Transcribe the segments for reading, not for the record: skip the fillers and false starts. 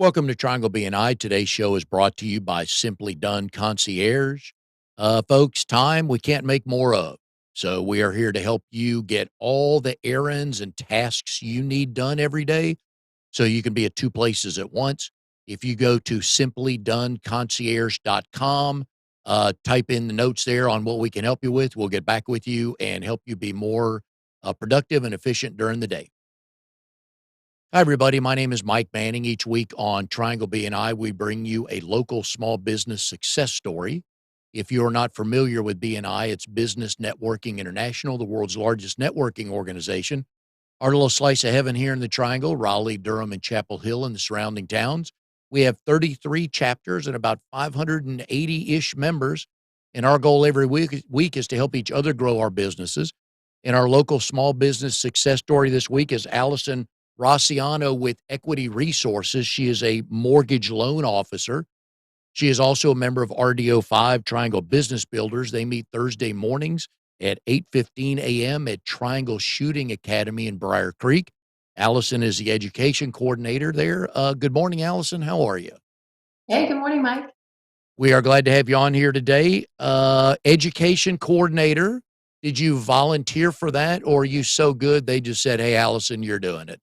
Welcome to Triangle BNI. Today's show is brought to you by Simply Done Concierge. Folks, time we can't make more of. So we are here to help you get all the errands and tasks you need done every day so you can be at two places at once. If you go to simplydoneconcierge.com, type in the notes there on what we can help you with. We'll get back with you and help you be more productive and efficient during the day. Hi, everybody. My name is Mike Manning. Each week on Triangle BNI, we bring you a local small business success story. If you're not familiar with BNI, it's Business Networking International, the world's largest networking organization. Our little slice of heaven here in the Triangle, Raleigh, Durham, and Chapel Hill and the surrounding towns. We have 33 chapters and about 580-ish members. And our goal every week is to help each other grow our businesses. And our local small business success story this week is Alison Rosciano with Equity Resources. She is a mortgage loan officer. She is also a member of RDO5 Triangle Business Builders. They meet Thursday mornings at 8:15 a.m. at Triangle Shooting Academy in Briar Creek. Allison is the education coordinator there. Good morning, Allison. How are you? Hey, good morning, Mike. We are glad to have you on here today. Education coordinator. Did you volunteer for that, or are you so good they just said, "Hey, Allison, you're doing it"?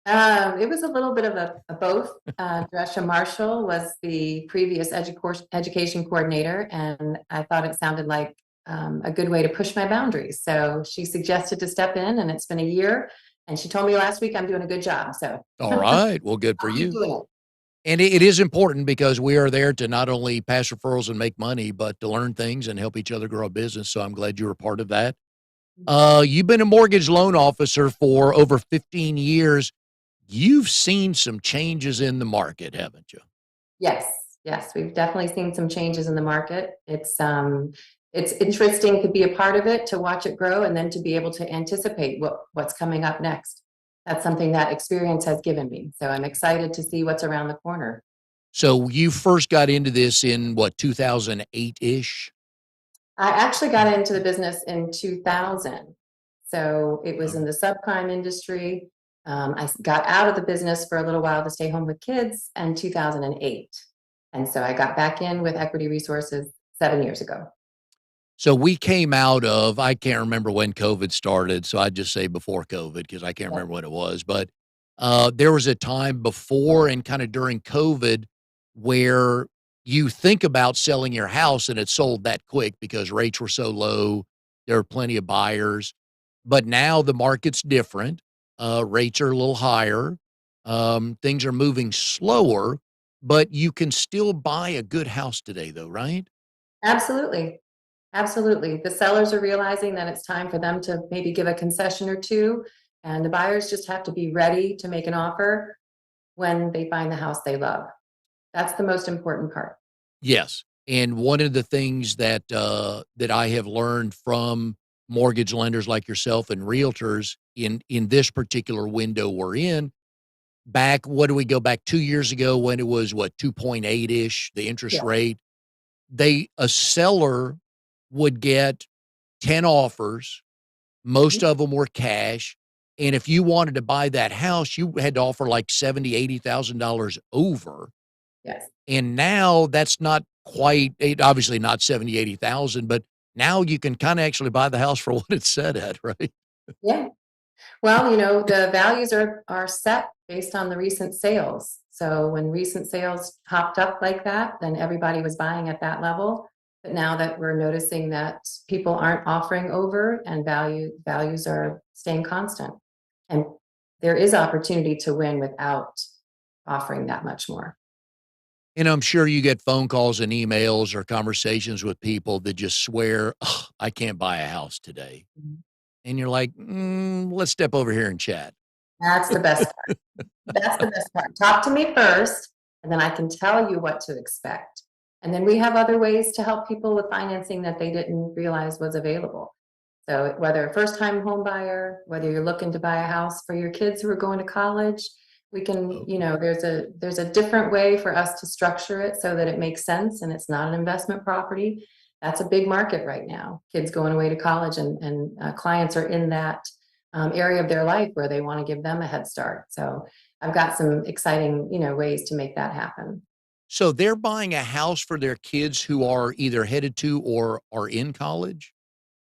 It was a little bit of a both. Dresha Marshall was the previous education coordinator, and I thought it sounded like a good way to push my boundaries. So she suggested to step in, and it's been a year. And she told me last week I'm doing a good job. So All right. Well, good for I'll keep you. doing it. And it is important because we are there to not only pass referrals and make money, but to learn things and help each other grow a business. So I'm glad you were part of that. You've been a mortgage loan officer for over 15 years. You've seen some changes in the market, haven't you? Yes, yes, we've definitely seen some changes in the market. It's interesting to be a part of it, to watch it grow, and then to be able to anticipate what's coming up next. That's something that experience has given me. So I'm excited to see what's around the corner. So you first got into this in what, 2008-ish? I actually got into the business in 2000. So it was in the subprime industry. I got out of the business for a little while to stay home with kids in 2008. And so I got back in with Equity Resources 7 years ago. So we came out of, I can't remember when COVID started, so I'd just say before COVID because I can't remember when it was, but there was a time before and kind of during COVID where you think about selling your house and it sold that quick because rates were so low. There were plenty of buyers, but now the market's different. Rates are a little higher. Things are moving slower, but you can still buy a good house today though, right? Absolutely. Absolutely. The sellers are realizing that it's time for them to maybe give a concession or two. And the buyers just have to be ready to make an offer when they find the house they love. That's the most important part. Yes, and one of the things that I have learned from mortgage lenders like yourself and realtors in this particular window we're in, back what do we go back 2 years ago when it was, what, 2.8-ish, the interest Yeah. rate, a seller would get 10 offers, most Mhm. of them were cash, and if you wanted to buy that house, you had to offer like $70,000-$80,000 over. Yes. And now that's not quite obviously not 70, 80,000, but now you can kinda actually buy the house for what it's set at, right? Yeah. Well, the values are set based on the recent sales. So when recent sales popped up like that, then everybody was buying at that level. But now that we're noticing that people aren't offering over and values are staying constant. And there is opportunity to win without offering that much more. And I'm sure you get phone calls and emails or conversations with people that just swear, "Ugh, I can't buy a house today." Mhm. And you're like, let's step over here and chat." That's the best part. That's the best part. Talk to me first, and then I can tell you what to expect. And then we have other ways to help people with financing that they didn't realize was available. So whether a first-time home buyer, whether you're looking to buy a house for your kids who are going to college, we can, Oh, there's a different way for us to structure it so that it makes sense and it's not an investment property. That's a big market right now. Kids going away to college and clients are in that area of their life where they want to give them a head start. So I've got some exciting, ways to make that happen. So they're buying a house for their kids who are either headed to or are in college?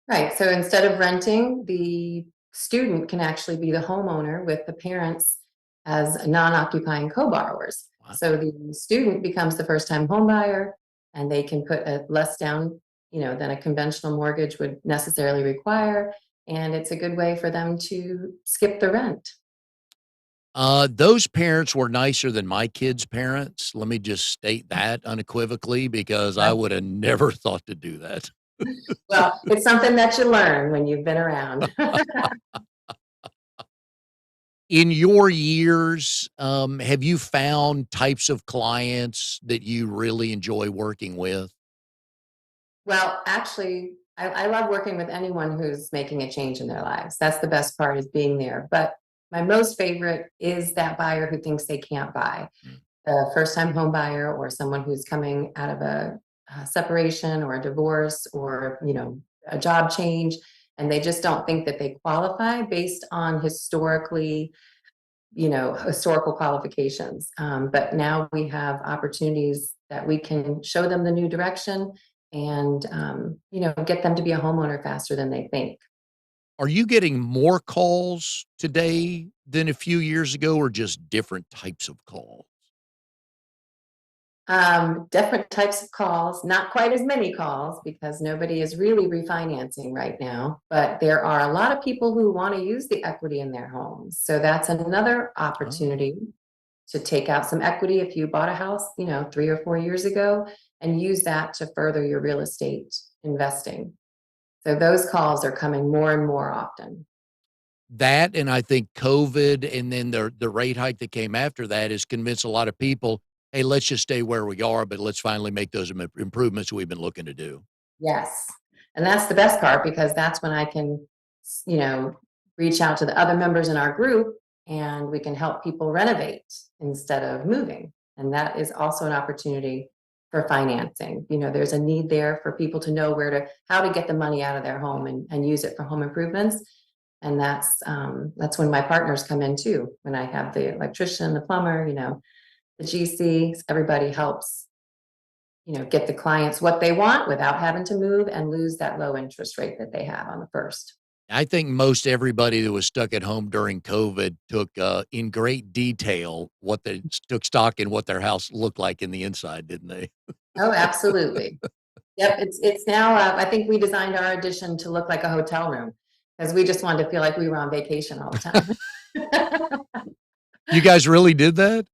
Right. So instead of renting, the student can actually be the homeowner with the parents as non-occupying co-borrowers. Wow. So the student becomes the first-time home buyer, and they can put a less down, than a conventional mortgage would necessarily require. And it's a good way for them to skip the rent. Those parents were nicer than my kids' parents. Let me just state that unequivocally because I would have never thought to do that. Well, it's something that you learn when you've been around. In your years, have you found types of clients that you really enjoy working with? Well, actually, I love working with anyone who's making a change in their lives. That's the best part, is being there. But my most favorite is that buyer who thinks they can't buy. Mm. The first time home buyer, or someone who's coming out of a separation or a divorce, or, a job change, and they just don't think that they qualify based on historical qualifications. But now we have opportunities that we can show them the new direction, and get them to be a homeowner faster than they think. Are you getting more calls today than a few years ago or just different types of calls? Different types of calls, not quite as many calls because nobody is really refinancing right now, but there are a lot of people who want to use the equity in their homes. So that's another Oh. opportunity to take out some equity if you bought a house, 3 or 4 years ago, and use that to further your real estate investing. So those calls are coming more and more often. That and I think COVID and then the rate hike that came after that has convinced a lot of people, "Hey, let's just stay where we are, but let's finally make those improvements we've been looking to do." Yes. And that's the best part, because that's when I can, reach out to the other members in our group, and we can help people renovate instead of moving. And that is also an opportunity for financing. There's a need there for people to know how to get the money out of their home, and use it for home improvements. And that's when my partners come in too. When I have the electrician, the plumber, the GC, everybody helps, get the clients what they want without having to move and lose that low interest rate that they have on the first. I think most everybody that was stuck at home during COVID took, in great detail what they took stock in what their house looked like in the inside, didn't they? Oh, absolutely. Yep, it's now, I think we designed our addition to look like a hotel room, because we just wanted to feel like we were on vacation all the time. You guys really did that?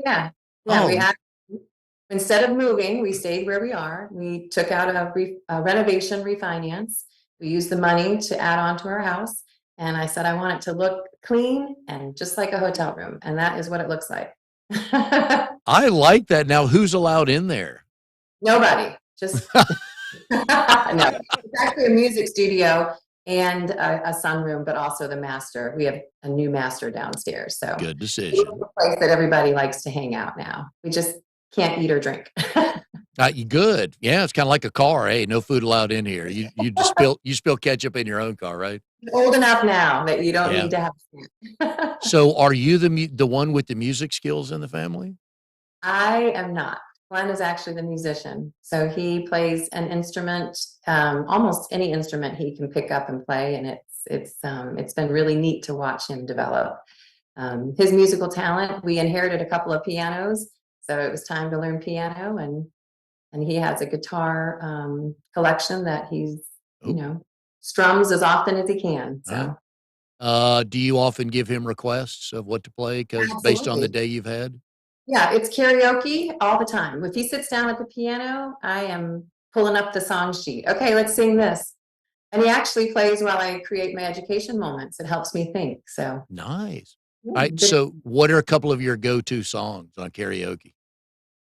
Yeah, yeah, Oh, instead of moving, we stayed where we are. We took out a renovation refinance. We used the money to add on to our house, and I said, I want it to look clean and just like a hotel room, and that is what it looks like. I like that. Now who's allowed in there? Nobody, just no. It's actually a music studio and a sunroom, but also the master. We have a new master downstairs, so Good it's decision. a place that everybody likes to hang out now. We just can't eat or drink. You good. Yeah, it's kinda like a car. Hey, no food allowed in here. You just spill ketchup in your own car, right? Old enough now that you don't Yeah. need to have snack. So, are you the one with the music skills in the family? I am not. Glenn is actually the musician. So he plays an instrument, almost any instrument he can pick up and play, and it's been really neat to watch him develop. His musical talent, we inherited a couple of pianos, so it was time to learn piano, and he has a guitar collection that he's, Oh, strums as often as he can. alright. So Do you often give him requests of what to play? Because based on the absolutely. day you've had? Yeah, it's karaoke all the time. If he sits down at the piano, I am pulling up the song sheet. Okay, let's sing this. And he actually plays while I create my education moments. It helps me think. So, Nice. Alright, good. so what are a couple of your go-to songs on karaoke?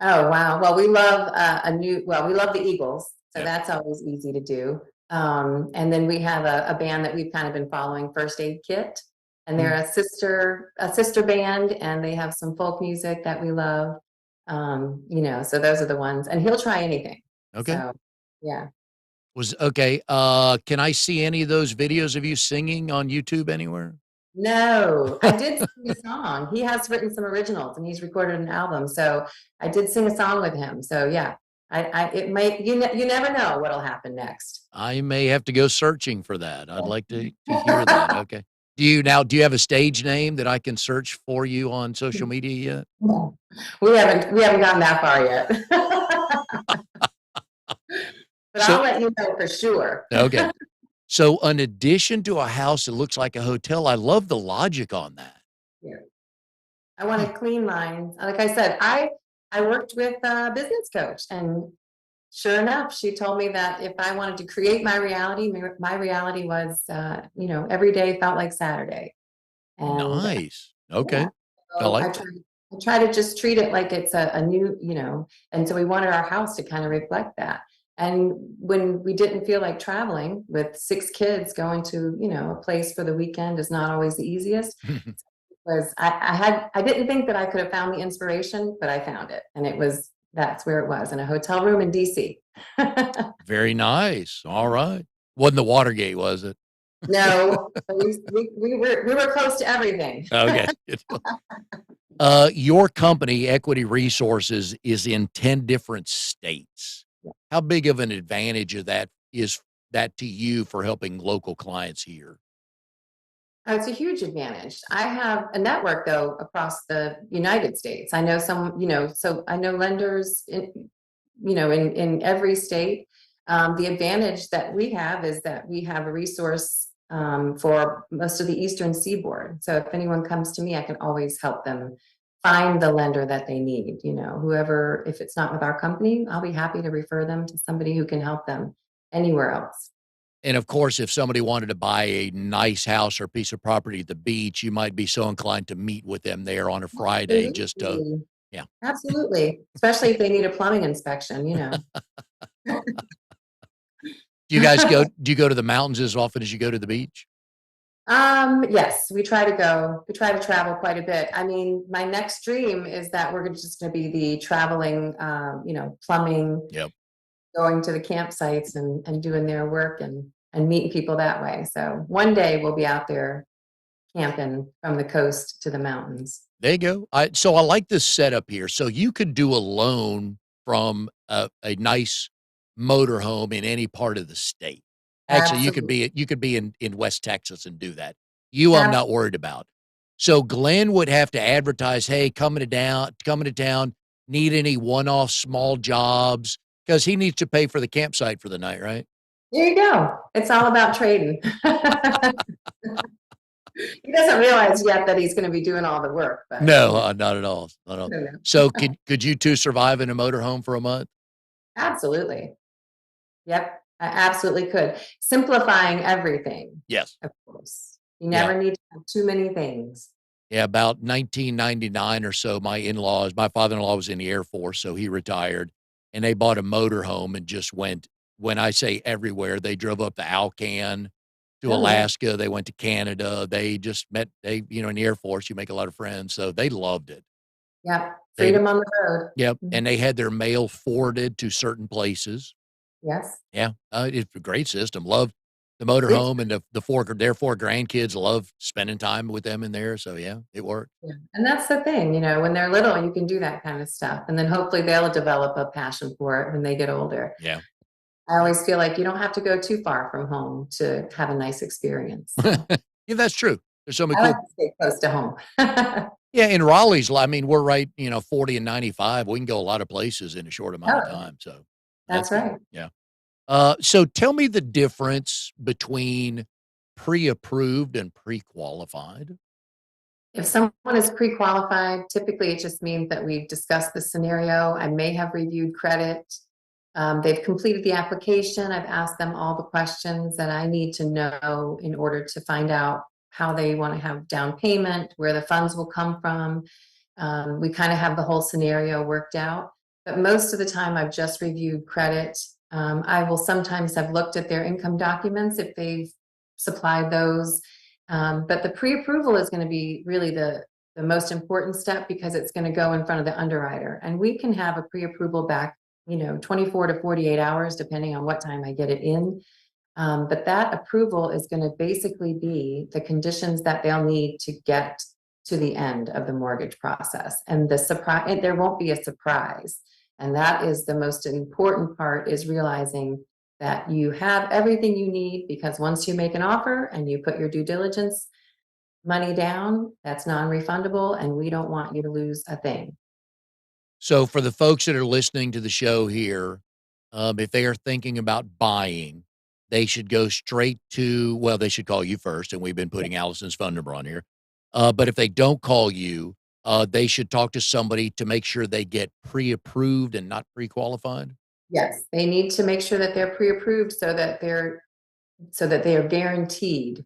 Oh, wow. Well, we love the Eagles. So Yep. that's always easy to do. And then we have a band that we've kind of been following, First Aid Kit. And they're Mm, a sister band, and they have some folk music that we love. So those are the ones. And he'll try anything. okay. So yeah. Was okay, can I see any of those videos of you singing on YouTube anywhere? No, I did sing a song. He has written some originals and he's recorded an album. So I did sing a song with him. So yeah, it might, you never know what'll happen next. I may have to go searching for that. I'd like to hear that, okay. Do you have a stage name that I can search for you on social media yet? We haven't gotten that far yet. But So I'll let you know for sure. okay. So, in addition to a house that looks like a hotel, I love the logic on that. Yeah. I want Huh, to clean mine. Like I said, I worked with a business coach, and sure enough, she told me that if I wanted to create my reality, my reality was, every day felt like Saturday. And nice. yeah, Okay. I so like that. I try to just treat it like it's a new, and so we wanted our house to kind of reflect that. And when we didn't feel like traveling with 6 kids, going to, a place for the weekend is not always the easiest. Was I didn't think that I could have found the inspiration, but I found it. And that's where it was, in a hotel room in DC. Very nice. Alright. Wasn't the Watergate, was it? No, but we were close to everything. Okay. Your company, Equity Resources, is in 10 different states. How big of an advantage of that is that to you for helping local clients here? Oh, it's a huge advantage. I have a network though across the United States. I know some, so I know lenders in every state. The advantage that we have is that we have a resource for most of the Eastern Seaboard. So if anyone comes to me, I can always help them find the lender that they need. Whoever, if it's not with our company, I'll be happy to refer them to somebody who can help them anywhere else. And of course, if somebody wanted to buy a nice house or piece of property at the beach, you might be so inclined to meet with them there on a Friday just to Absolutely. yeah. Absolutely. Especially if they need a plumbing inspection. Do you go to the mountains as often as you go to the beach? Yes, we try to travel quite a bit. I mean, my next dream is that we're just gonna be the traveling, plumbing, Yep. going to the campsites and doing their work and meeting people that way. So one day we'll be out there camping from the coast to the mountains. There you go. I like this setup here. So you could do a loan from a nice motor home in any part of the state. Actually, Absolutely. you could be in West Texas and do that. You I'm not Absolutely. worried about. So Glenn would have to advertise, "Hey, coming to town, need any one-off small jobs?" Because he needs to pay for the campsite for the night, right? There you go. It's all about trading. He doesn't realize yet that he's gonna be doing all the work, but, No, not at all. Not at I all. don't know. So could you 2 survive in a motor home for a month? Absolutely. Yep, I absolutely could. Simplifying everything, Yes. of course. You Yeah. never need to have too many things. Yeah, about 1999 or so, my father-in-law was in the Air Force, so he retired, and they bought a motor home and just went when I say everywhere, they drove up to Alcan, to Oh, yeah. Alaska, they went to Canada, they just met in the Air Force, you make a lot of friends, so they loved it. Yep, They freedom on the road. Yep, Mhm. and they had their mail forwarded to certain places. Yes. Yeah, it's a great system, love the motor It's home and their 4 grandkids love spending time with them in there, so yeah, it worked. Yeah, and that's the thing, when they're little, you can do that kind of stuff, and then hopefully they'll develop a passion for it when they get older. Yeah, I yeah. always feel like you don't have to go too far from home to have a nice experience, so Yeah, that's true. There's so many I like cool to stay close to home. yeah, in Raleigh's, I mean, we're right, 40 and 95. We can go a lot of places in a short amount of Oh, time, so that's that's good. right. Yeah. So tell me the difference between pre-approved and pre-qualified. If someone is pre-qualified, typically it just means that we've discussed the scenario. I may have reviewed credit. They've completed the application. I've asked them all the questions that I need to know in order to find out how they want to have down payment, where the funds will come from. We kind of have the whole scenario worked out. But most of the time, I've just reviewed credit. I will sometimes have looked at their income documents if they've supplied those. But the pre-approval is going to be really the most important step because it's going to go in front of the underwriter. And we can have a pre-approval back 24 to 48 hours, depending on what time I get it in. But that approval is going to basically be the conditions that they'll need to get to the end of the mortgage process. And the surprise, there won't be a surprise. And that is the most important part, is realizing that you have everything you need, because once you make an offer and you put your due diligence money down, that's non-refundable, and we don't want you to lose a thing. So for the folks that are listening to the show here, if they are thinking about buying, they should go straight to, well, they should call you first, and we've been putting Allison's phone number on here. But if they don't call you, they should talk to somebody to make sure they get pre-approved and not pre-qualified. Yes, they need to make sure that they're pre-approved, so that they are guaranteed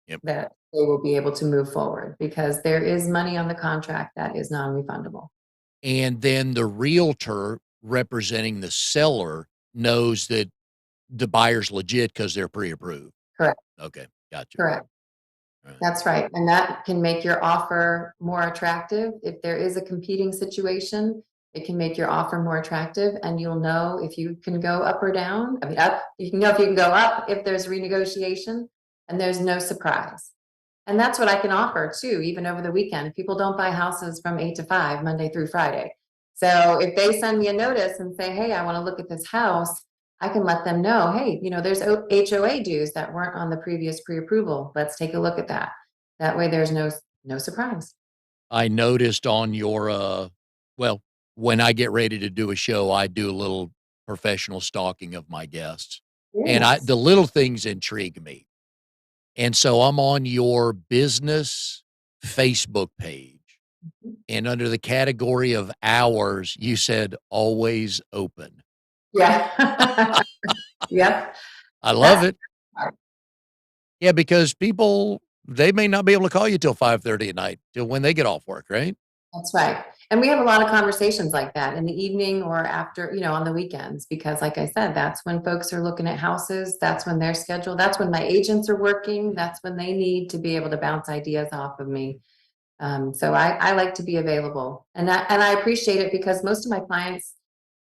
Yep. that they will be able to move forward, because there is money on the contract that is non-refundable. And then the realtor representing the seller knows that the buyer's legit because they're pre-approved. Correct, Okay, gotcha. correct. All right. That's right. And that can make your offer more attractive. If there is a competing situation, it can make your offer more attractive, and you'll know if you can go up or down. I mean, up, you can know if you can go up if there's renegotiation, and there's no surprise. And that's what I can offer too, even over the weekend. People don't buy houses from 8 to 5, Monday through Friday. So if they send me a notice and say, hey, I want to look at this house, I can let them know, hey, there's HOA dues that weren't on the previous pre-approval. Let's take a look at that. That way there's no surprise. I noticed on your, well, when I get ready to do a show, I do a little professional stalking of my guests, and Yes. the little things intrigue me. And so I'm on your business Facebook page, and under the category of hours, you said always open. Yeah. Yep. I love That's it. Yeah, because people, they may not be able to call you till 5:30 at night, till when they get off work, right? That's right. And we have a lot of conversations like that in the evening or after, on the weekends, because like I said, that's when folks are looking at houses. That's when they're scheduled. That's when my agents are working. That's when they need to be able to bounce ideas off of me. So I like to be available, and I appreciate it, because most of my clients,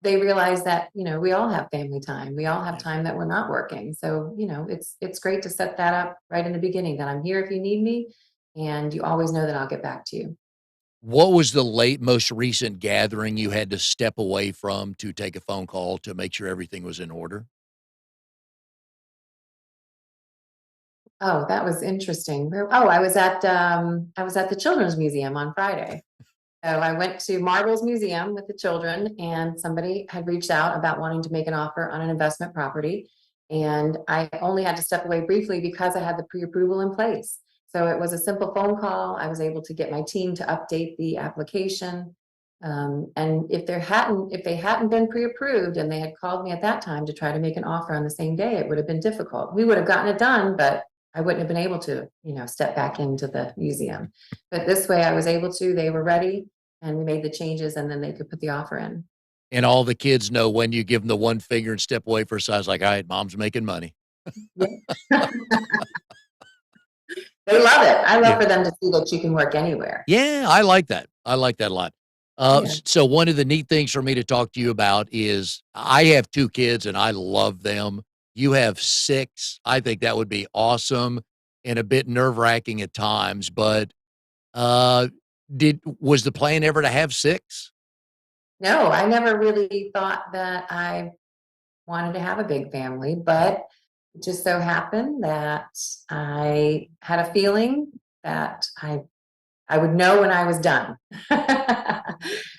they realize that, we all have family time. We all have Yeah. time that we're not working. So, it's great to set that up right in the beginning, that I'm here if you need me, and you always know that I'll get back to you. What was the most recent gathering you had to step away from to take a phone call to make sure everything was in order? Oh, that was interesting. I was at the Children's Museum on Friday. So I went to Marvel's Museum with the children, and somebody had reached out about wanting to make an offer on an investment property. And I only had to step away briefly because I had the pre-approval in place. So it was a simple phone call. I was able to get my team to update the application. And if they hadn't been pre-approved and they had called me at that time to try to make an offer on the same day, it would have been difficult. We would have gotten it done, but I wouldn't have been able to, step back into the museum. But this way I was able to, they were ready, and we made the changes, and then they could put the offer in. And all the kids know when you give them the one finger and step away for a size, like, all right, mom's making money. Yeah. They love it. I Yeah. love for them to see that you can work anywhere. Yeah, I like that. I like that a lot. Yeah. So one of the neat things for me to talk to you about is I have 2 kids and I love them. You have 6. I think that would be awesome and a bit nerve-wracking at times, but, uh, was the plan ever to have 6? No, I never really thought that I wanted to have a big family, Yeah. but it just so happened that I had a feeling that I would know when I was done.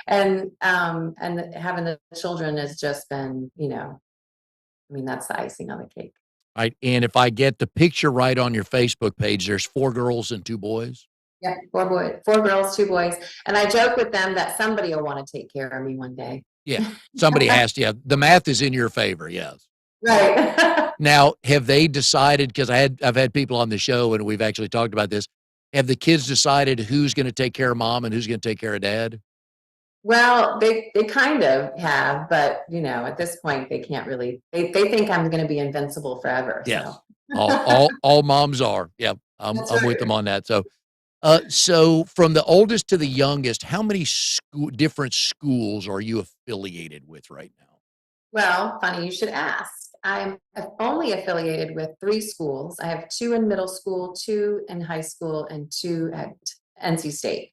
And having the children has just been, that's the icing on the cake. Right, and if I get the picture right on your Facebook page, there's 4 girls and 2 boys? Yeah, 4 girls, 2 boys. And I joke with them that somebody will want to take care of me one day. Yeah, somebody has to, yeah, the math is in your favor, yes. Right. Now, have they decided, 'cause I've had people on the show and we've actually talked about this, have the kids decided who's gonna take care of mom and who's gonna take care of dad? Well, they kind of have, but at this point they can't really, they think I'm gonna be invincible forever. So Yes. All moms are. Yep, that's I'm with them right. on that, so, so from the oldest to the youngest, how many different schools are you affiliated with right now? Well, funny you should ask. I'm only affiliated with three schools. I have two in middle school, two in high school, and two at NC State.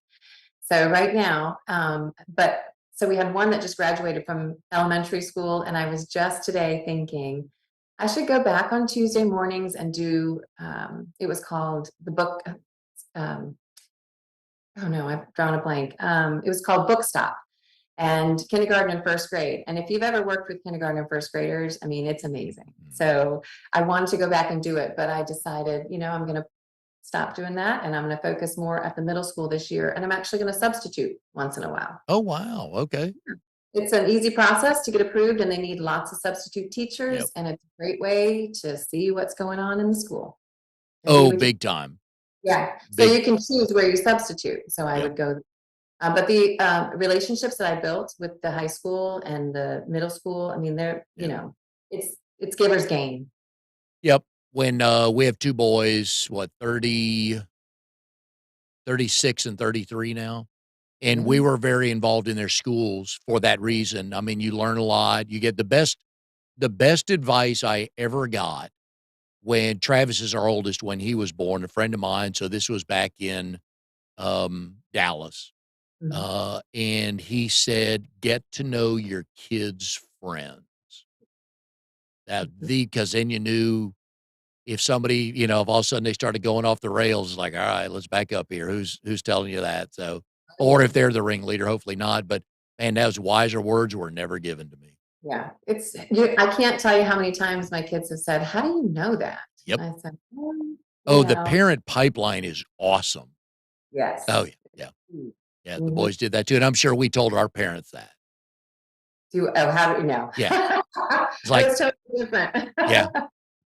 So right now, but so we had one that just graduated from elementary school, and I was just today thinking I should go back on Tuesday mornings and do. It was called the book. Um, oh no, I've drawn a blank. It was called Book Stop and kindergarten and first grade. And if you've ever worked with kindergarten and first graders, I mean, it's amazing. Mhm. So I wanted to go back and do it, but I decided, I'm going to stop doing that and I'm going to focus more at the middle school this year. And I'm actually going to substitute once in a while. Oh, wow. Okay. It's an easy process to get approved, and they need lots of substitute Yep. teachers. And it's a great way to see what's going on in the school and be Oh, with your, big time. yeah. So Big you can choose where you substitute. So I Yep. would go. But the relationships that I built with the high school and the middle school, I mean, they're, Yep. it's giver's gain. Yep. When, we have 2 boys, what, 30, 36, and 33 now, and we Mhm. were very involved in their schools for that reason. I mean, you learn a lot. You get the best advice I ever got when Travis is our oldest, when he was born, a friend of mine, so this was back in, Dallas, Mhm. and he said, "Get to know your kids' friends." Mhm. Because then you knew if somebody, if all of a sudden they started going off the rails, it's like, "All right, let's back up here. Who's telling you that?" So, or if they're the ringleader, hopefully not, but man, those wiser words were never given to me. Yeah, I can't tell you how many times my kids have said, "How do you know that?" Yep. I said, Oh, the parent pipeline is awesome. Oh, yes. yeah, yeah, yeah, the Mhm. boys did that too, and I'm sure we told our parents that. How do you know? Yeah, it's It like was totally different. yeah,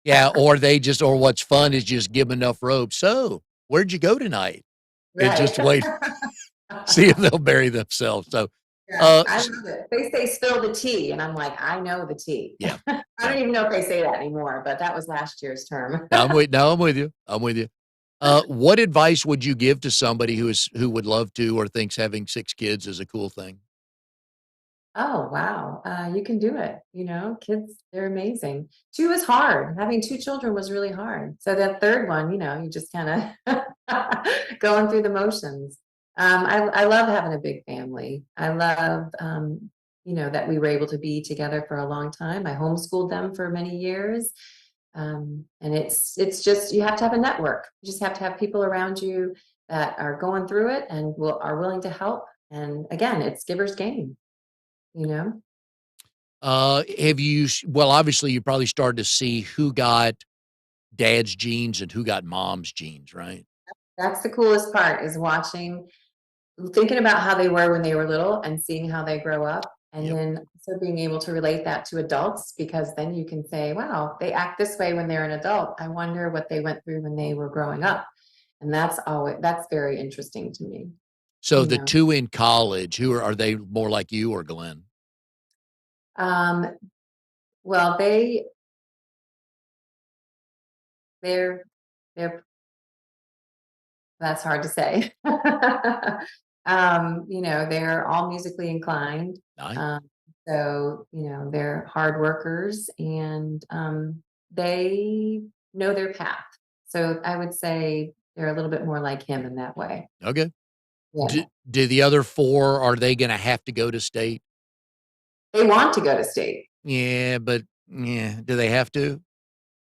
yeah, or what's fun is just give 'em enough rope, "So, where'd you go tonight?" And Right. just wait, see if they'll bury themselves, so, Yeah, I s love it. They say spill the tea, and I'm like, I know the tea. yeah, I yeah. don't even know if they say that anymore, but that was last year's term. No, I'm with you, I'm with you. What advice would you give to somebody who would love to or thinks having 6 kids is a cool thing? Oh, wow. You can do it. Kids, they're amazing. Two is hard. Having two children was really hard. So that third one, you just kind of going through the motions. I love having a big family. I love, that we were able to be together for a long time. I homeschooled them for many years. And it's just, you have to have a network. You just have to have people around you that are going through it and are willing to help. And again, it's giver's gain, you know? Well, obviously, you probably started to see who got dad's genes and who got mom's genes, right? That's the coolest part is thinking about how they were when they were little and seeing how they grow up. And Yep. then also being able to relate that to adults because then you can say, wow, they act this way when they're an adult. I wonder what they went through when they were growing up. And that's very interesting to me, So you the know. 2 in college, who are they more like you or Glenn? Um, well, they're they're that's hard to say. They're all musically inclined. Nice. Um, so, they're hard workers and they know their path. So I would say they're a little bit more like him in that way. Okay. Do Yeah. do the other 4, are they gonna have to go to state? They want to go to state. Yeah, but yeah, do they have to?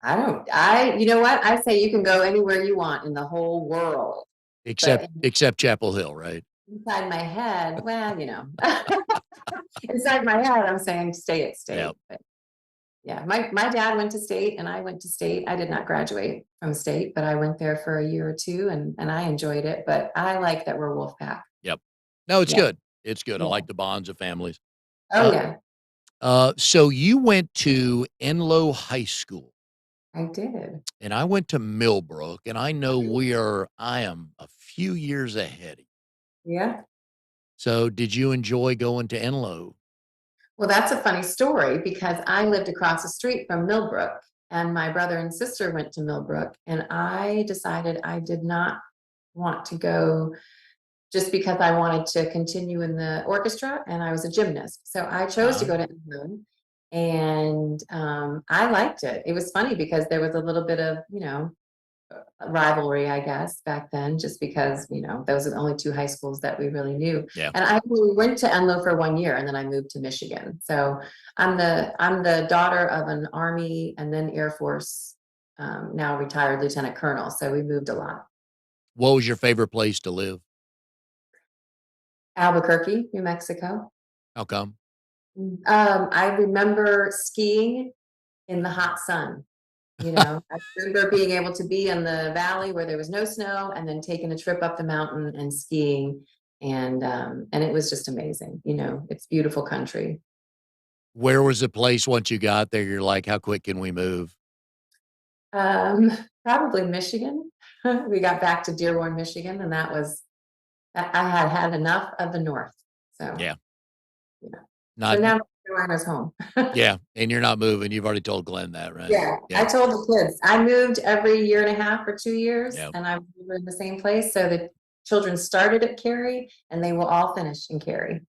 You know what? I say you can go anywhere you want in the whole world. Except But except Chapel Hill, right? inside my head, well, inside my head, I'm saying stay at Yeah. state. But yeah, my dad went to state and I went to state. I did not graduate from state, but I went there for a year or two and I enjoyed it. But I like that we're Wolfpack. Yep. No, it's Yeah. good. It's good. I Yeah. like the bonds of families. Oh Uh, yeah, so you went to Enlow High School, I did. and I went to Millbrook, and I know I am a few years ahead of you. Yeah. So did you enjoy going to Enlow? Well, that's a funny story because I lived across the street from Millbrook and my brother and sister went to Millbrook and I decided I did not want to go just because I wanted to continue in the orchestra and I was a gymnast. So I chose to Uh, go to England. And I liked it. It was funny because there was a little bit of, rivalry, I guess, back then, just because, those are the only two high schools that we really knew. Yeah. And I only went to Enloe for 1 year and then I moved to Michigan. So I'm the daughter of an Army and then Air Force, now retired lieutenant colonel. So we moved a lot. What was your favorite place to live? Albuquerque, New Mexico. How come? I remember skiing in the hot sun. I remember being able to be in the valley where there was no snow and then taking a trip up the mountain and skiing. And it was just amazing. It's beautiful country. Where was the place once you got there, you're like, "How quick can we move?" Um, Probably Michigan. We got back to Dearborn, Michigan, and I had had enough of the North. So, Yeah. yeah. So Not now North Carolina's home. Yeah, and you're not moving. You've already told Glenn that, right? Yeah, I Yeah. told the kids, I moved every year and a half or 2 years, Yeah. and I were in the same place. So the children started at Cary and they will all finish in Cary.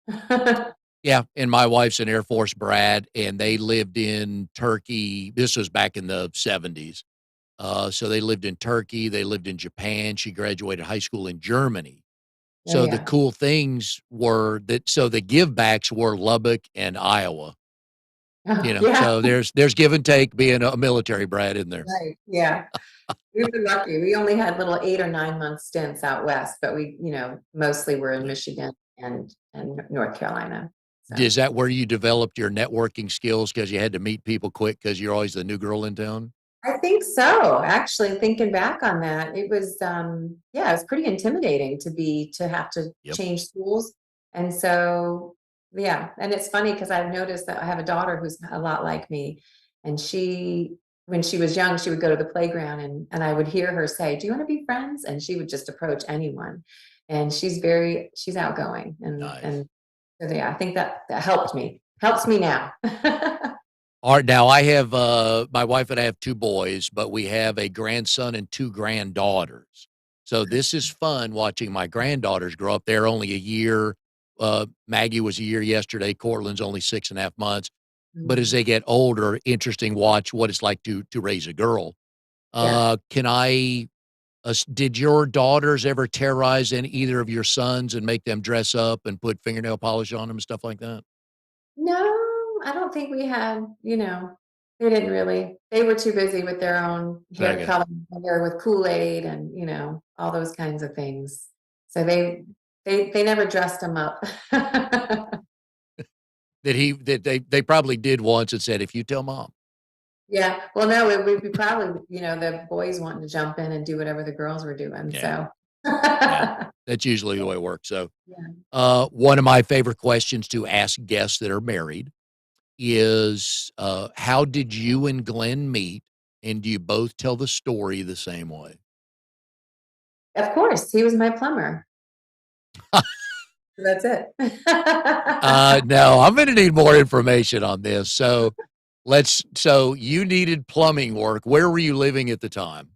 Yeah, and my wife's an Air Force brat, and they lived in Turkey. This was back in the '70s. So they lived in Turkey, they lived in Japan. She graduated high school in Germany. Oh, So the yeah. cool things were that the givebacks were Lubbock and Iowa, Oh, yeah, so there's give and take being a military brat in there. right. Yeah. We were lucky. We only had little 8 or 9 month stints out west, but we, mostly were in Yeah. Michigan and North Carolina. So Is that where you developed your networking skills because you had to meet people quick because you're always the new girl in town? I think so. Actually, thinking back on that, it was yeah, it was pretty intimidating to have to Yep. change schools. And so yeah, and it's funny because I've noticed that I have a daughter who's a lot like me. And she when she was young, she would go to the playground and I would hear her say, "Do you want to be friends?" And she would just approach anyone. And she's outgoing. And Nice. so yeah, I think that helped me. Helps me now. Alright, now I have, my wife and I have 2 boys, but we have a grandson and 2 granddaughters. So this is fun watching my granddaughters grow up. They're only a year. Maggie was a year yesterday. Cortland's only 6.5 months. But as Mm, they get older, interesting watch what it's like to raise a girl. yeah. Can I did your daughters ever terrorize either of your sons and make them dress up and put fingernail polish on them and stuff like that? No, I don't think we had, they didn't really. They were too busy with their own hair Okay. color, hair with Kool-Aid and, all those kinds of things. So they never dressed him up. That they probably did once and said, "If you tell mom." Yeah. Well, no, it would be probably, the boys wanting to jump in and do whatever the girls were doing. Yeah, So yeah. yeah. That's usually the way it works. So, one of my favorite questions to ask guests that are married is, how did you and Glenn meet, and do you both tell the story the same way? Of course, he was my plumber. So that's it. No, I'm gonna need more information on this. So you needed plumbing work. Where were you living at the time?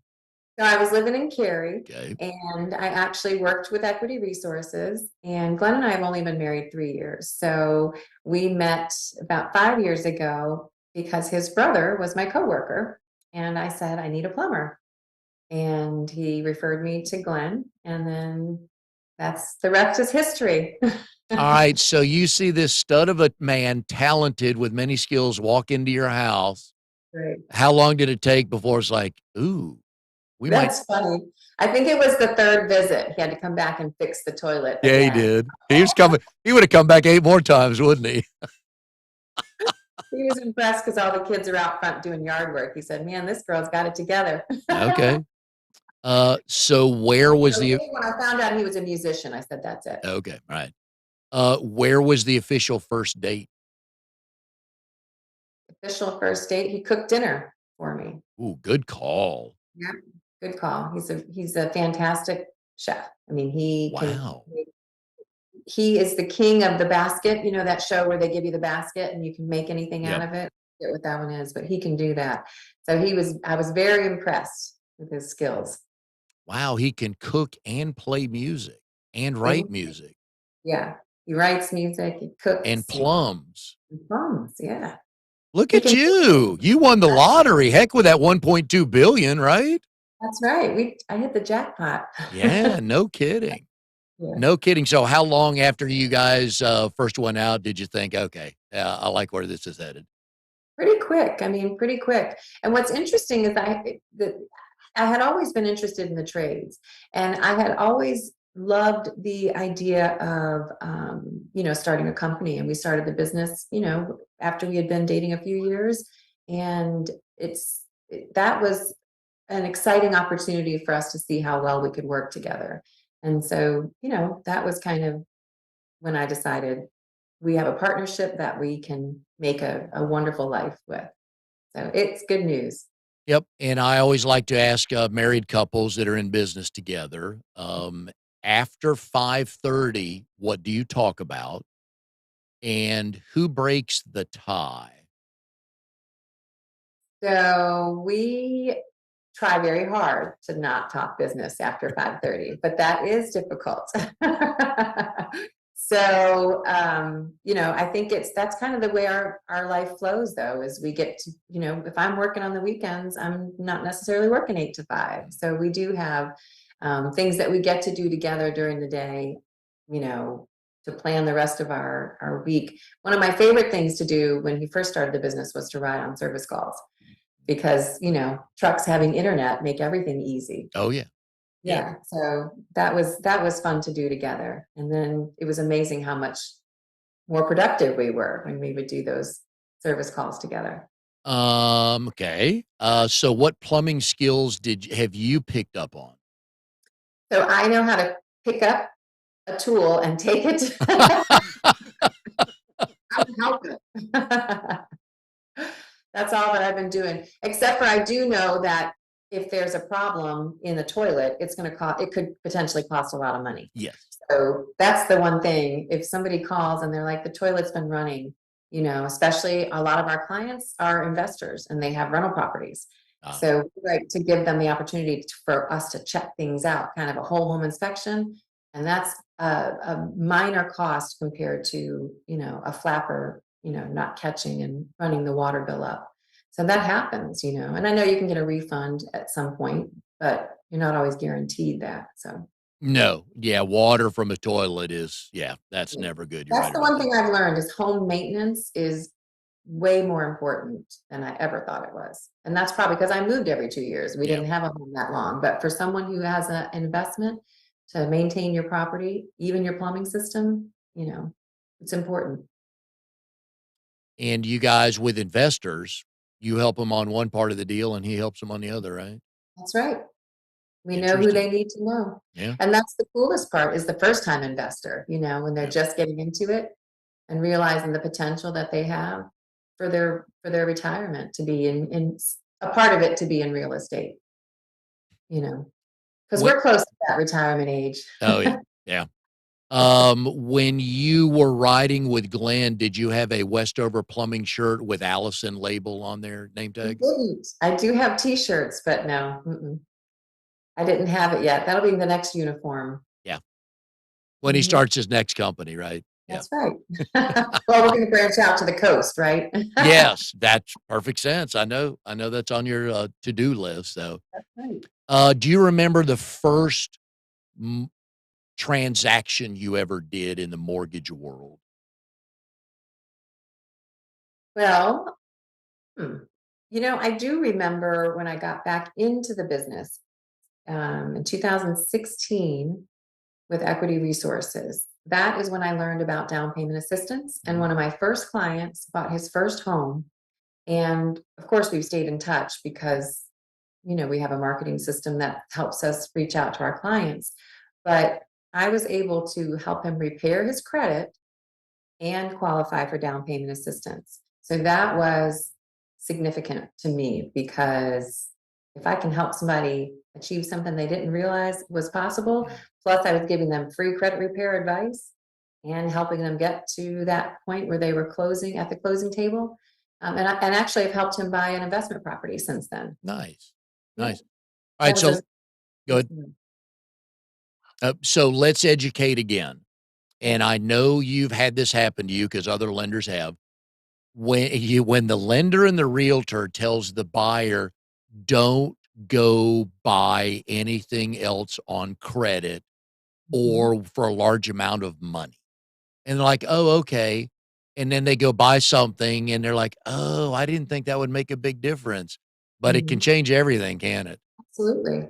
So I was living in Cary Okay. and I actually worked with Equity Resources. And Glenn and I have only been married 3 years. So we met about 5 years ago because his brother was my coworker. And I said, I need a plumber. And he referred me to Glenn. And then that's the rest is history. Alright, so you see this stud of a man, talented with many skills, walk into your house. Right. How long did it take before it's like, "Ooh, we might." That's funny. I think it was the third visit. He had to come back and fix the toilet Yeah, he again. did. He would have come back 8 more times, wouldn't he? He was impressed because all the kids are out front doing yard work. He said, "Man, this girl's got it together." Okay. So where was the Okay, when I found out he was a musician, I said, "That's it." Okay, right. Where was the official first date? Official first date, he cooked dinner for me. Ooh, good call. Yeah, good call. He's a fantastic chef. I mean, Wow. he is the king of the basket, that show where they give you the basket and you can make anything out Yep. of it. I forget what that one is, but he can do that. So I was very impressed with his skills. Wow, he can cook and play music and write And music yeah, he writes music, he and cooks, plums. he plums, yeah. Look We at can. you. You won the lottery. Heck with that 1.2 billion, right? That's right. I hit the jackpot. Yeah, no kidding. Yeah. No kidding. So how long after you guys first went out did you think, okay, I like where this is headed? Pretty quick. I mean, pretty quick. And what's interesting is I had always been interested in the trades, and I had always loved the idea of starting a company. And we started the business, after we had been dating a few years, and that was an exciting opportunity for us to see how well we could work together. And so, that was kind of when I decided we have a partnership that we can make a wonderful life with. So it's good news. Yep. And I always like to ask married couples that are in business together, after 5:30, what do you talk about? And who breaks the tie? So we try very hard to not talk business after 5:30, but that is difficult. So, I think that's kind of the way our life flows, though, is we get to, if I'm working on the weekends, I'm not necessarily working 8 to 5. So we do have things that we get to do together during the day, you know, to plan the rest of our week. One of my favorite things to do when he first started the business was to ride on service calls because, trucks having internet make everything easy. Oh, yeah. Yeah. Yeah, so that was fun to do together, and then it was amazing how much more productive we were when we would do those service calls together. Okay. So what plumbing skills have you picked up on? So I know how to pick up a tool and take it out and help it. That's all that I've been doing, except for I do know that if there's a problem in the toilet, it could potentially cost a lot of money. Yes. So that's the one thing. If somebody calls and they're like, the toilet's been running, especially a lot of our clients are investors and they have rental properties. Uh, So we like to give them the opportunity for us to check things out, kind of a whole home inspection. And that's a minor cost compared to, a flapper, not catching and running the water bill up. So that happens, and I know you can get a refund at some point, but you're not always guaranteed that. So no. Yeah. Water from a toilet yeah, that's yeah. never good. You're That's right the about one that. thing I've learned is home maintenance is way more important than I ever thought it was. And that's probably because I moved every 2 years. We Yeah. didn't have a home that long. But for someone who has an investment to maintain your property, even your plumbing system, it's important. And you guys with investors, you help them on one part of the deal and he helps them on the other, right? That's right. We know who Interesting. they need to know. Yeah. And that's the coolest part is the first time investor, when they're Yeah. just getting into it and realizing the potential that they have for their retirement to be in a part of it to be in real estate, because When, we're close to that retirement age. oh, yeah. Yeah. When you were riding with Glenn, did you have a Westover plumbing shirt with Allison label on their name I tag? didn't. I do have t-shirts, but no, I didn't have it yet. That'll be the next uniform. Yeah. When he Mhm. starts his next company, right? Yeah. That's right. Well, we're going to branch out to the coast, right? That's Yes, that's perfect sense. I know that's on your to-do list. So, right. do you remember the first m- transaction you ever did in the mortgage world? Well, hmm, I do remember when I got back into the business in 2016 with Equity Resources. That is when I learned about down payment assistance. And Mhm. one of my first clients bought his first home. And of course, we've stayed in touch because, we have a marketing system that helps us reach out to our clients. But I was able to help him repair his credit and qualify for down payment assistance. So that was significant to me because if I can help somebody achieve something they didn't realize was possible, Yeah. plus I was giving them free credit repair advice and helping them get to that point where they were closing at the closing table. And actually, I've helped him buy an investment property since then. Nice. Yeah, Nice. All that right. was a So, go ahead. So let's educate again. And I know you've had this happen to you because other lenders have. when the lender and the realtor tells the buyer, don't go buy anything else on credit Mhm, or for a large amount of money. And they're like, "Oh, okay." And then they go buy something and they're like, "Oh, I didn't think that would make a big difference." But it can mhm. change everything, can it? Absolutely.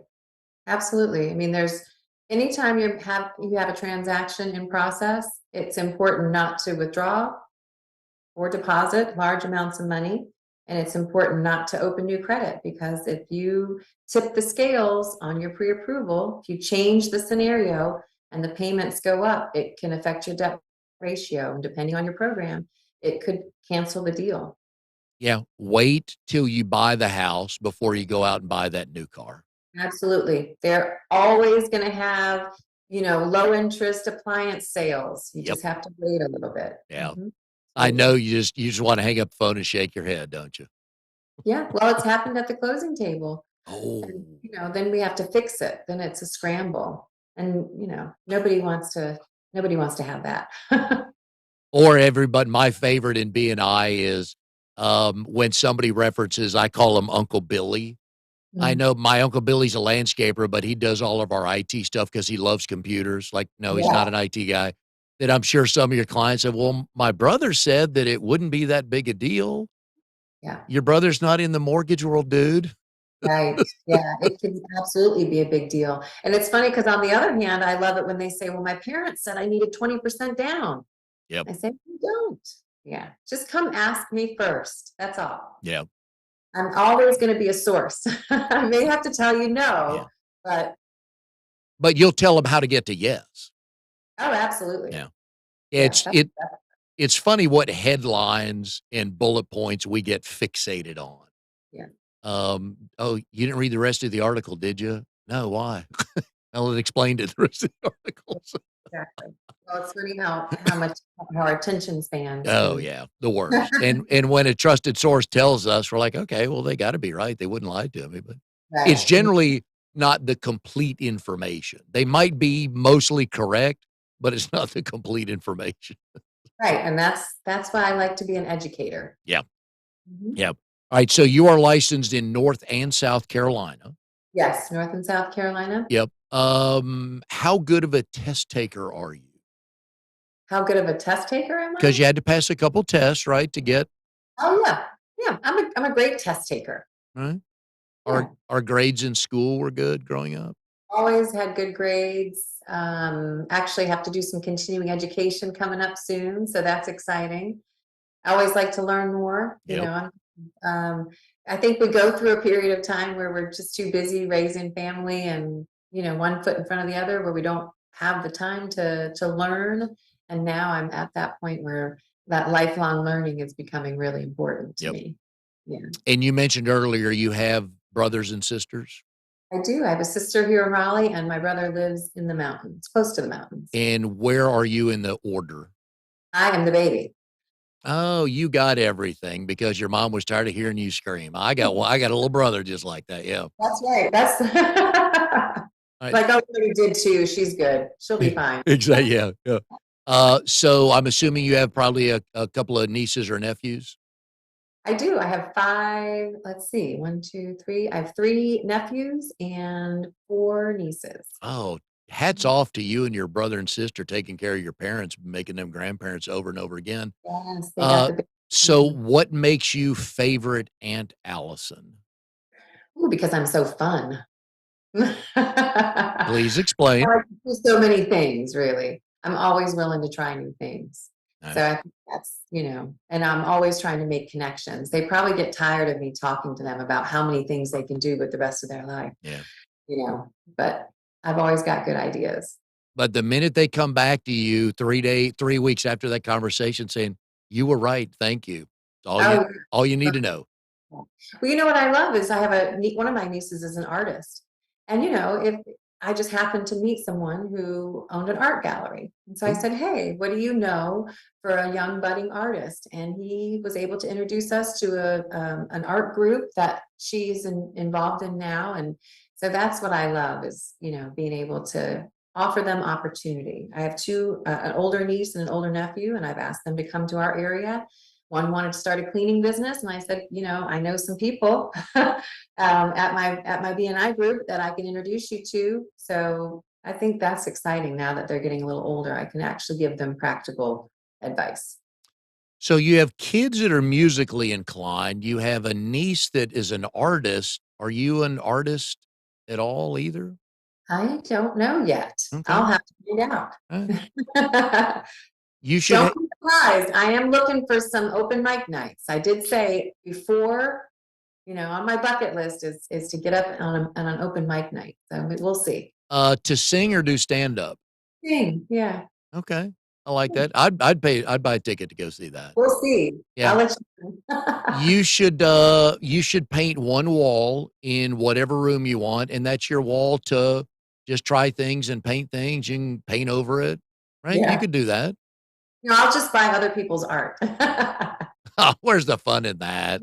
Absolutely. I mean, there's anytime you have a transaction in process, it's important not to withdraw or deposit large amounts of money. And it's important not to open new credit because if you tip the scales on your pre-approval, if you change the scenario and the payments go up, it can affect your debt ratio. And depending on your program, it could cancel the deal. Yeah, wait till you buy the house before you go out and buy that new car. Absolutely. They're always going to have, low interest appliance sales. You Yep, just have to wait a little bit. yeah. I know Absolutely. you just wanna hang up the phone and shake your head, don't you? Yeah. Well, it's happened at the closing table. And, Oh. then we have to fix it. Then it's a scramble. And, nobody wants to have that. Or everybody my favorite in BNI is, when somebody references I call him Uncle Billy. I Mm. know my Uncle Billy's a landscaper, but he does all of our IT stuff because he loves computers. Like, no, he's not Yeah. an IT guy. That I'm sure some of your clients said, "Well, my brother said that it wouldn't be that big a deal." Yeah. Your brother's not in the mortgage world, dude. Right. Yeah. It can absolutely be a big deal. And it's funny because on the other hand, I love it when they say, well, my parents said I needed 20% down. Yep, I said, "You don't." Yeah, just come ask me first, that's all. yep, I'm always gonna be a source. I may have to tell you yeah. no, but But you'll tell them how to get to yes. oh, absolutely. Yeah. Yeah, It's that's it it's funny what headlines and bullet points we get fixated on. yeah, "Oh, you didn't read the rest of the article, did you?" "No, why?" Well, it explained it the rest of the articles. exactly. Well, it's funny how our attention spans Oh, can yeah, the worst, and when a trusted source tells us, we're like, "Okay, well, they gotta be right, they wouldn't lie to me," but it's right, generally not the complete information. They might be mostly correct, but it's not the complete information. right, and that's why I like to be an educator. Yeah, Mhm. yeah. Alright, so you are licensed in North and South Carolina. Yes, North and South Carolina. Yep. How good of a test taker are you? How good of a test taker am Because I? you had to pass a couple tests, right, to get Oh, yeah. Yeah, I'm a great test taker. right? Our Yeah. our grades in school were good growing up. Always had good grades. Actually have to do some continuing education coming up soon, so that's exciting. I always like to learn more, Yep, um, I think we go through a period of time where we're just too busy raising family and, one foot in front of the other where we don't have the time to learn. And now I'm at that point where that lifelong learning is becoming really important to yep. me. Yeah. And you mentioned earlier you have brothers and sisters, I do. I have a sister here in Raleigh, and my brother lives in the mountains, close to the mountains. and where are you in the order? I am the baby. Oh, you got everything because your mom was tired of hearing you scream. I got a little brother just like that, yeah. That's right. That's Alright. like Ellie did too. She's good. She'll be fine. Exactly, yeah, yeah. So I'm assuming you have probably a couple of nieces or nephews? I do. I have five, let's see, one, two, three. I have three nephews and four nieces. Oh, hats off to you and your brother and sister taking care of your parents, making them grandparents over and over again. Yes, they got Uh, the big. so Mhm. what makes you favorite Aunt Allison? Ooh, because I'm so fun. I Please explain. like to do so many things, really. I'm always willing to try new things. So Nice. I think and I'm always trying to make connections. They probably get tired of me talking to them about how many things they can do with the rest of their life, Yeah. but I've always got good ideas. But the minute they come back to you 3 weeks after that conversation saying, "You were right, thank you." It's Oh, all you need to know. well, what I love is I have one of my nieces is an artist. And, if I just happened to meet someone who owned an art gallery. And so I Ooh, said, hey, what do you know for a young budding artist? And he was able to introduce us to an art group that she's involved in now. And so that's what I love is, being able to offer them opportunity. I have two, an older niece and an older nephew, and I've asked them to come to our area one wanted to start a cleaning business, and I said, I know some people at my BNI group that I can introduce you to. So I think that's exciting now that they're getting a little older. I can actually give them practical advice. So you have kids that are musically inclined. You have a niece that is an artist. Are you an artist at all either? I don't know yet. I'll Okay. have to find Uh, out. you should Don't be surprised. I am looking for some open mic nights. I did say before, on my bucket list is to get up on an open mic night. So we'll see. to sing or do stand up. Sing, yeah. Okay. I like that. I'd buy a ticket to go see that. We'll see. Yeah. I'll let you know. You should paint one wall in whatever room you want, and that's your wall to just try things and paint things. You can paint over it, right? You Yeah. could do that. I'll just buy other people's art. Where's the fun in that?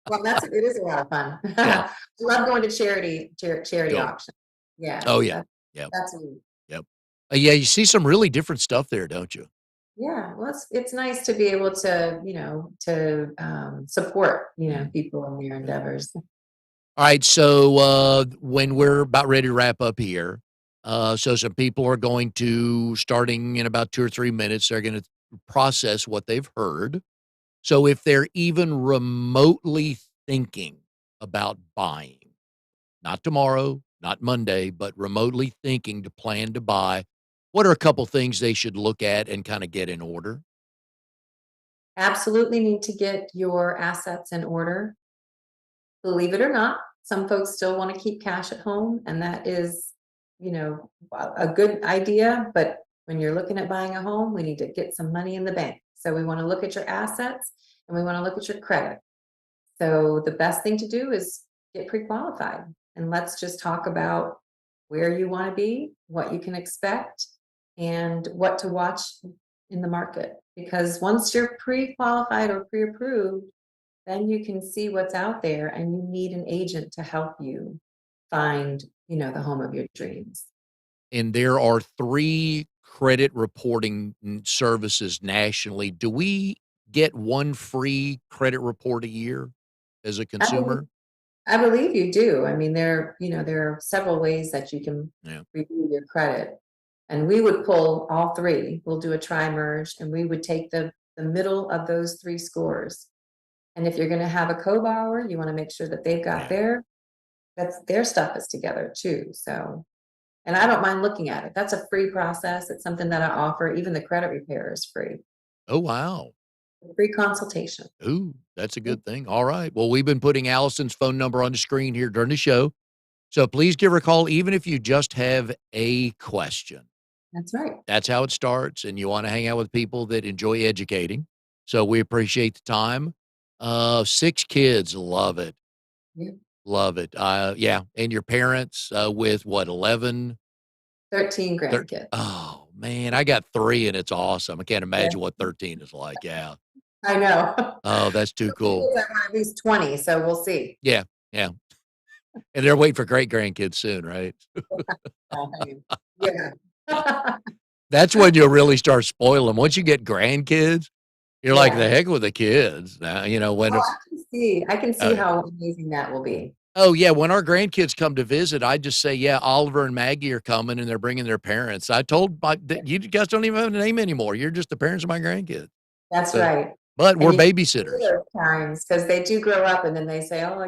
Well, it is a lot of fun. Yeah. I love going to charity Go. auction. Yeah. Oh yeah. Yep. That's me. Yep. Yeah, you see some really different stuff there, don't you? Yeah, well, it's nice to be able to, support, Mm, people in their yeah. endeavors. All right, so when we're about ready to wrap up here, so some people are going to starting in about 2 or 3 minutes. They're going to process what they've heard. So if they're even remotely thinking about buying, not tomorrow, not Monday, but remotely thinking to plan to buy, what are a couple things they should look at and kind of get in order? Absolutely need to get your assets in order. Believe it or not, some folks still want to keep cash at home, and that is, a good idea. But when you're looking at buying a home, we need to get some money in the bank. So we want to look at your assets and we want to look at your credit. So the best thing to do is get pre-qualified, and let's just talk about where you want to be, what you can expect, and what to watch in the market. Because once you're pre-qualified or pre-approved, then you can see what's out there, and you need an agent to help you find, the home of your dreams. And there are 3 credit reporting services nationally. Do we get 1 free credit report a year as a I believe, consumer? I believe you do. I mean, there are several ways that you can Yeah. review your credit. And we would pull all three. We'll do a tri-merge, and we would take the middle of those three scores. And if you're going to have a co-borrower, you want to make sure that they've got Yeah. their stuff is together too. So, and I don't mind looking at it. That's a free process. It's something that I offer. Even the credit repair is free. Oh, wow. Free consultation. Ooh, that's a good thing. All right. Well, we've been putting Allison's phone number on the screen here during the show. So please give her a call, even if you just have a question. That's right. That's how it starts. And you want to hang out with people that enjoy educating. So we appreciate the time. 6 kids, love it. Yeah. Love it. Yeah. And your parents with what, 11? 13 grandkids. Oh, man. I got 3 and it's awesome. I can't Yeah, imagine what 13 is like. Yeah. I know. Oh, that's too cool. I want at least 20, so we'll see. Yeah. Yeah. And they're waiting for great grandkids soon, right? Yeah. That's when you'll really start spoiling them. Once you get grandkids, you're like, the Yeah. heck with the kids. Now, when, Oh, I can see oh, yeah. how amazing that will be. Oh, yeah. When our grandkids come to visit, I just say, yeah, Oliver and Maggie are coming and they're bringing their parents. I told you guys don't even have a name anymore. You're just the parents of my grandkids. That's So, right. but And we're you can see babysitters. those times because they do grow up and then they say, oh,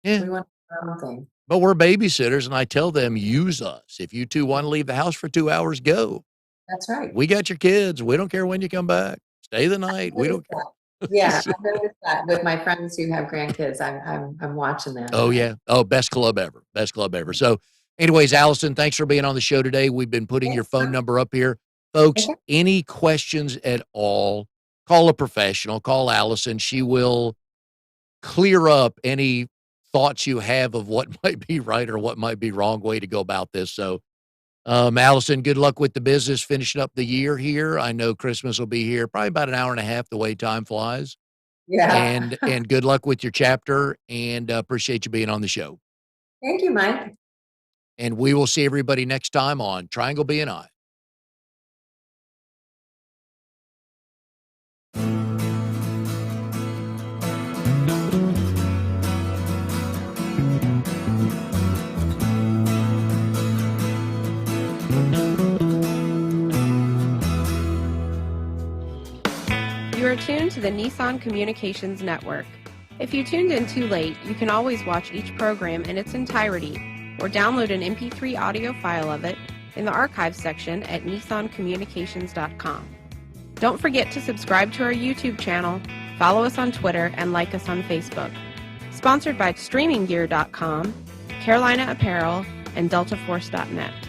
Yeah. we want our own thing. But we're babysitters. And I tell them, use us. If you two want to leave the house for 2 hours, go. That's right. We got your kids. We don't care when you come back. Stay the night. We don't care. Yeah, I've noticed that with my friends who have grandkids. I'm watching them, Oh, and yeah. Oh, best club ever. Best club ever. So, anyways, Allison, thanks for being on the show today. We've been putting your phone number up here. Folks, okay. any questions at all, call a professional, call Allison. She will clear up any thoughts you have of what might be right or what might be wrong way to go about this. So, Allison, good luck with the business finishing up the year here. I know Christmas will be here probably about an hour and a half the way time flies. Yeah. And good luck with your chapter and appreciate you being on the show. Thank you, Mike. And we will see everybody next time on Triangle BNI. You are tuned to the Nissan Communications Network. If you tuned in too late, you can always watch each program in its entirety or download an MP3 audio file of it in the archives section at nissancommunications.com. Don't forget to subscribe to our YouTube channel, follow us on Twitter, and like us on Facebook. Sponsored by StreamingGear.com, Carolina Apparel, and DeltaForce.net.